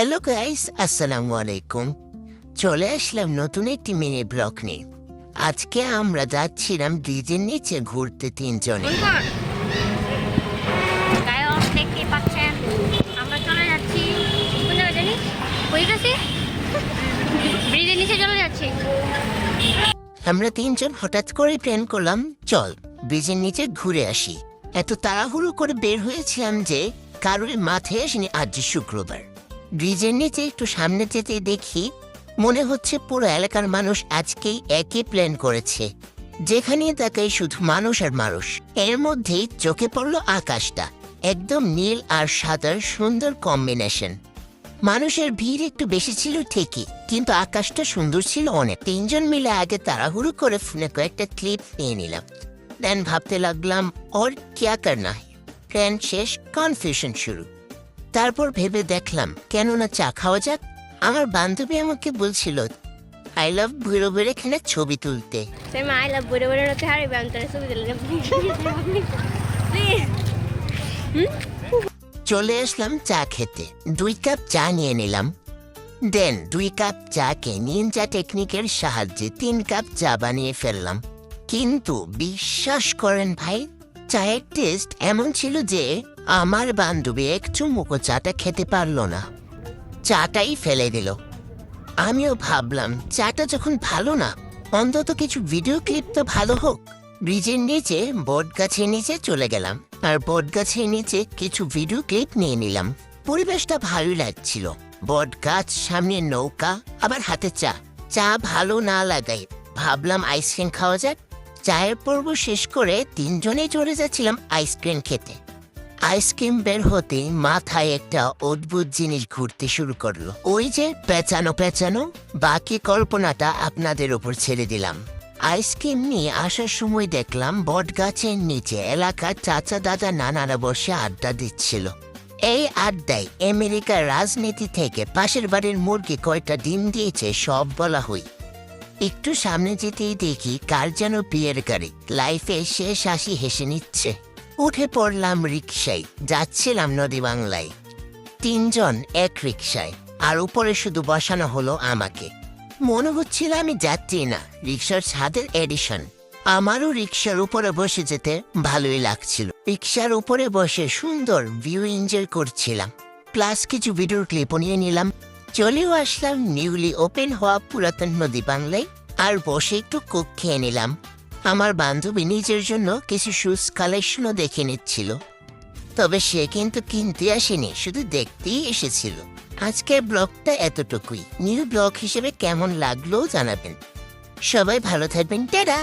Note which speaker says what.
Speaker 1: Hello guys, আসসালামু আলাইকুম। চলে আসলাম নতুন একটি মিনি ব্লগ নিয়ে। আজকে আমরা যাচ্ছিলাম ব্রিজের নিচে ঘুরতে তিনজনে।
Speaker 2: গায়ক দেখতে পাচ্ছেন, আমরা চলে যাচ্ছি কোন জায়গায় জানি, কই গেছি ব্রিজের নিচে চলে যাচ্ছি।
Speaker 1: আমরা তিনজন হঠাৎ করে প্ল্যান করলাম, চল ব্রিজের নিচে ঘুরে আসি। এত তাড়াহুড়ো করে বের হয়েছিলাম যে কারোর মাথায় আসেনি আজ যে শুক্রবার। ব্রিজের নিচে একটু সামনে যেতে দেখি মনে হচ্ছে পুরো এলাকার মানুষ আজকেই একই প্ল্যান করেছে, যেখানে তাকাই শুধু মানুষ আর মানুষ। এর মধ্যেই চোখে পড়ল আকাশটা, একদম নীল আর সাদার সুন্দর কম্বিনেশন। মানুষের ভিড় একটু বেশি ছিল ঠিকই, কিন্তু আকাশটা সুন্দর ছিল অনেক। তিনজন মিলে আগে তাড়াহুড়ো করে ফোনে কয়েকটা ক্লিপ নিয়ে নিলাম। দেন ভাবতে লাগলাম ওর ক্যা করনা है। প্ল্যান শেষ, কনফিউশন শুরু। তারপর ভেবে দেখলাম কেন না চা খাওয়া যাক। আমার বান্ধবী আমাকে বলছিল আই লাভ ভৈরবের এখানে ছবি তুলতে।
Speaker 2: আই লাভ বড় বড় রাতে হারিবে অন্তরে ছবি দিলেন প্লিজ।
Speaker 1: চলে আসলাম চা খেতে, 2 কাপ চা নিয়ে নিলাম। দেন 2 কাপ চাকে নিনজা টেকনিকের সাহায্যে 3 কাপ চা বানিয়ে ফেললাম। কিন্তু বিশ্বাস করেন ভাই, চায়ের টেস্ট এমন ছিল যে আমার বান্ধবী এক চুমুকও চাটা খেতে পারলো না, চাটাই ফেলে দিল। আমিও ভাবলাম চাটা যখন ভালো না, অন্তত কিছু ভিডিও ক্লিপ তো ভালো হোক। ব্রিজের নিচে বট গাছের নিচে চলে গেলাম, আর বট গাছের নিচে কিছু ভিডিও ক্লিপ নিয়ে নিলাম। পরিবেশটা ভালোই লাগছিল, বট গাছ, সামনে নৌকা, আবার হাতে চা। চা ভালো না লাগাই ভাবলাম আইসক্রিম খাওয়া যাক। চায়ের পর্ব শেষ করে তিনজনেই চলে যাচ্ছিলাম আইসক্রিম খেতে। আইসক্রিম বের হতে মাথায় একটা অদ্ভুত জিনিস ঘুরতে শুরু করলো, ওই যে পেঁচানো পেঁচানো। বাকি কল্পনাটা আপনাদের উপর ছেড়ে দিলাম। আইসক্রিম নিয়ে আসার সময় দেখলাম বট গাছের নিচে এলাকার চাচা দাদা নানারা বসে আড্ডা দিচ্ছিল। এই আড্ডায় আমেরিকার রাজনীতি থেকে পাশের বাড়ির মুরগি কয়টা ডিম দিয়েছে সব বলা হই। একটু সামনে যেতেই দেখি কার যেন বিয়ের গাড়ি, লাইফে শেষ হাসি হেসে নিচ্ছে। উঠে পড়লাম রিকশায়, যাচ্ছিলাম নদী বাংলায়। তিনজন এক রিকশায়, আর উপরে শুধু বসানো হলো আমাকে। মনে হচ্ছিল আমি যাত্রী না, রিকশার ছাদের এডিশন। আমারও রিকশার উপরে বসে যেতে ভালোই লাগছিল। রিকশার উপরে বসে সুন্দর ভিউ এনজয় করছিলাম, প্লাস কিছু ভিডিও ক্লিপও নিয়ে নিলাম। চলেও আসলাম নিউলি ওপেন হওয়া পুরাতন নদী বাংলায়, আর বসে একটু কোক খেয়ে নিলাম। আমার বান্ধবী নিজের জন্য কিছু শুজ কালেকশনও দেখে নিচ্ছিল, তবে সে কিন্তু কিনতে আসেনি, শুধু দেখতেই এসেছিল। আজকের ব্লগটা এতটুকুই। নিউ ব্লগ হিসেবে কেমন লাগলো জানাবেন। সবাই ভালো থাকবেন, টাটা।